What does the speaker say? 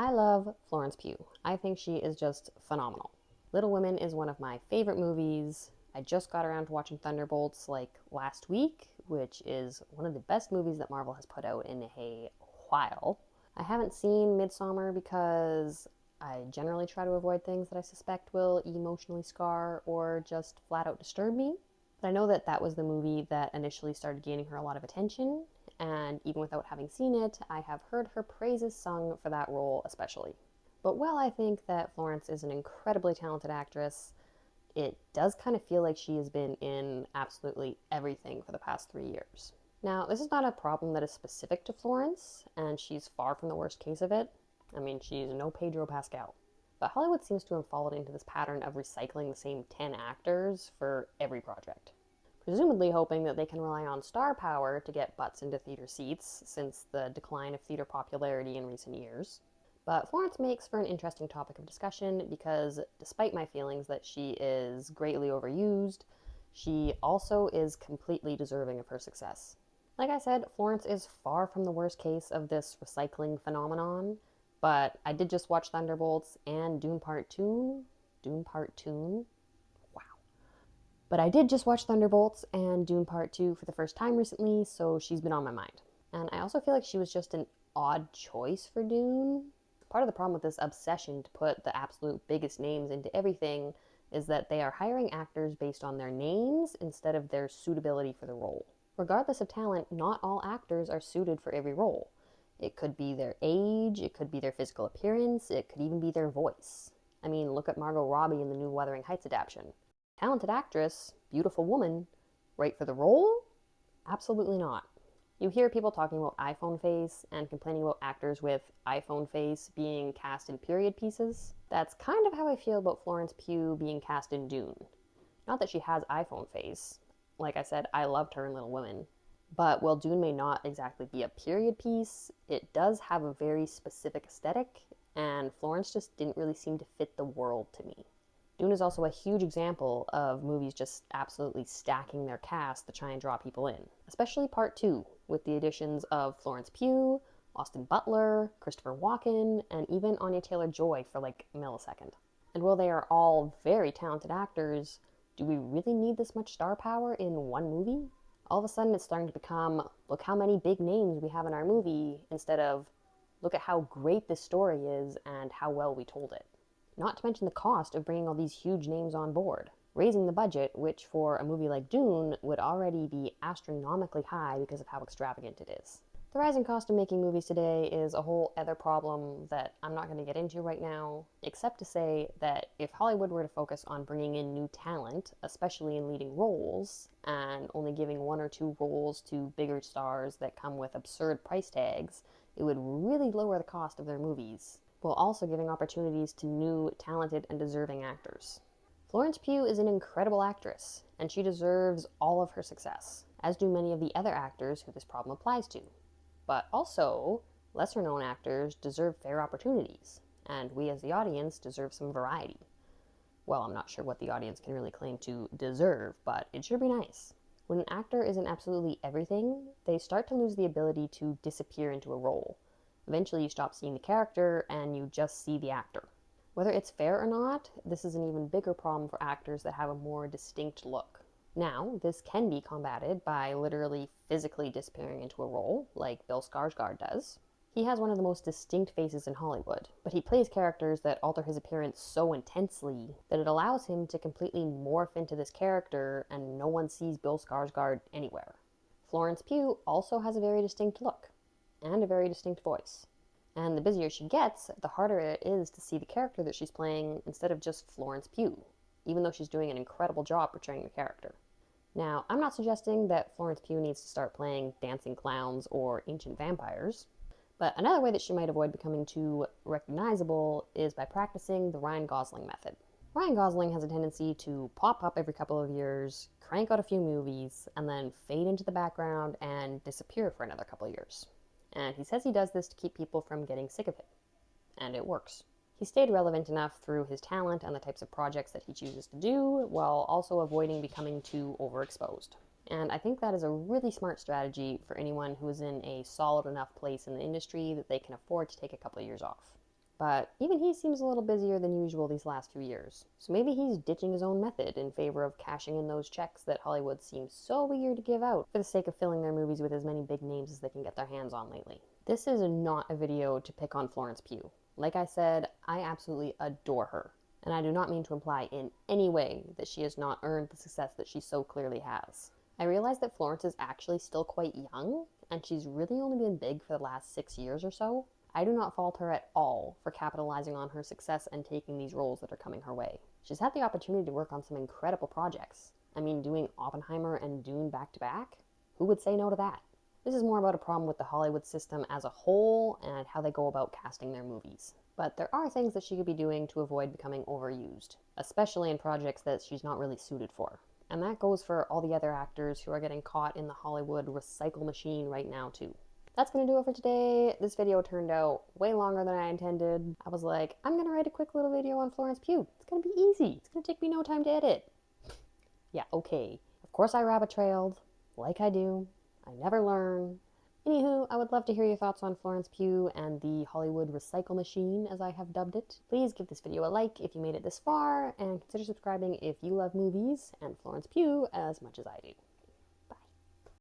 I love Florence Pugh. I think she is just phenomenal. Little Women is one of my favorite movies. I just got around to watching Thunderbolts like last week, which is one of the best movies that Marvel has put out in a while. I haven't seen Midsommar because I generally try to avoid things that I suspect will emotionally scar or just flat out disturb me. But I know that that was the movie that initially started gaining her a lot of attention, and even without having seen it, I have heard her praises sung for that role especially. But while I think that Florence is an incredibly talented actress, it does kind of feel like she has been in absolutely everything for the past 3 years. Now, this is not a problem that is specific to Florence, and she's far from the worst case of it. I mean, she's no Pedro Pascal. But Hollywood seems to have fallen into this pattern of recycling the same 10 actors for every project, presumably hoping that they can rely on star power to get butts into theater seats since the decline of theater popularity in recent years. But Florence makes for an interesting topic of discussion because, despite my feelings that she is greatly overused, she also is completely deserving of her success. Like I said, Florence is far from the worst case of this recycling phenomenon, but I did just watch Thunderbolts and Dune Part 2. Dune Part 2? Wow. But I did just watch Thunderbolts and Dune Part 2 for the first time recently, so she's been on my mind. And I also feel like she was just an odd choice for Dune. Part of the problem with this obsession to put the absolute biggest names into everything is that they are hiring actors based on their names instead of their suitability for the role. Regardless of talent, not all actors are suited for every role. It could be their age, it could be their physical appearance, it could even be their voice. I mean, look at Margot Robbie in the new Wuthering Heights adaptation. Talented actress, beautiful woman, right for the role? Absolutely not. You hear people talking about iPhone face and complaining about actors with iPhone face being cast in period pieces. That's kind of how I feel about Florence Pugh being cast in Dune. Not that she has iPhone face. Like I said, I loved her in Little Women. But while Dune may not exactly be a period piece, it does have a very specific aesthetic, and Florence just didn't really seem to fit the world to me. Dune is also a huge example of movies just absolutely stacking their cast to try and draw people in, especially Part 2, with the additions of Florence Pugh, Austin Butler, Christopher Walken, and even Anya Taylor-Joy for like a millisecond. And while they are all very talented actors, do we really need this much star power in one movie? All of a sudden it's starting to become, look how many big names we have in our movie, instead of, look at how great this story is and how well we told it. Not to mention the cost of bringing all these huge names on board. Raising the budget, which for a movie like Dune would already be astronomically high because of how extravagant it is. The rising cost of making movies today is a whole other problem that I'm not going to get into right now, except to say that if Hollywood were to focus on bringing in new talent, especially in leading roles, and only giving one or two roles to bigger stars that come with absurd price tags, it would really lower the cost of their movies, while also giving opportunities to new, talented, and deserving actors. Florence Pugh is an incredible actress, and she deserves all of her success, as do many of the other actors who this problem applies to. But also, lesser known actors deserve fair opportunities, and we as the audience deserve some variety. Well, I'm not sure what the audience can really claim to deserve, but it sure be nice. When an actor is in absolutely everything, they start to lose the ability to disappear into a role. Eventually you stop seeing the character and you just see the actor. Whether it's fair or not, this is an even bigger problem for actors that have a more distinct look. Now, this can be combated by literally physically disappearing into a role, like Bill Skarsgård does. He has one of the most distinct faces in Hollywood, but he plays characters that alter his appearance so intensely that it allows him to completely morph into this character and no one sees Bill Skarsgård anywhere. Florence Pugh also has a very distinct look, and a very distinct voice. And the busier she gets, the harder it is to see the character that she's playing instead of just Florence Pugh, even though she's doing an incredible job portraying the character. Now, I'm not suggesting that Florence Pugh needs to start playing dancing clowns or ancient vampires, but another way that she might avoid becoming too recognizable is by practicing the Ryan Gosling method. Ryan Gosling has a tendency to pop up every couple of years, crank out a few movies, and then fade into the background and disappear for another couple of years. And he says he does this to keep people from getting sick of him. And it works. He stayed relevant enough through his talent and the types of projects that he chooses to do, while also avoiding becoming too overexposed. And I think that is a really smart strategy for anyone who is in a solid enough place in the industry that they can afford to take a couple of years off. But even he seems a little busier than usual these last few years. So maybe he's ditching his own method in favor of cashing in those checks that Hollywood seems so eager to give out for the sake of filling their movies with as many big names as they can get their hands on lately. This is not a video to pick on Florence Pugh. Like I said, I absolutely adore her. And I do not mean to imply in any way that she has not earned the success that she so clearly has. I realize that Florence is actually still quite young, and she's really only been big for the last 6 years or so. I do not fault her at all for capitalizing on her success and taking these roles that are coming her way. She's had the opportunity to work on some incredible projects. I mean, doing Oppenheimer and Dune back to back? Who would say no to that? This is more about a problem with the Hollywood system as a whole and how they go about casting their movies. But there are things that she could be doing to avoid becoming overused, especially in projects that she's not really suited for. And that goes for all the other actors who are getting caught in the Hollywood recycle machine right now too. That's going to do it for today. This video turned out way longer than I intended. I was like, I'm going to write a quick little video on Florence Pugh. It's going to be easy. It's going to take me no time to edit. Yeah, okay. Of course I rabbit trailed, like I do. I never learn. Anywho, I would love to hear your thoughts on Florence Pugh and the Hollywood recycle machine, as I have dubbed it. Please give this video a like if you made it this far, and consider subscribing if you love movies and Florence Pugh as much as I do.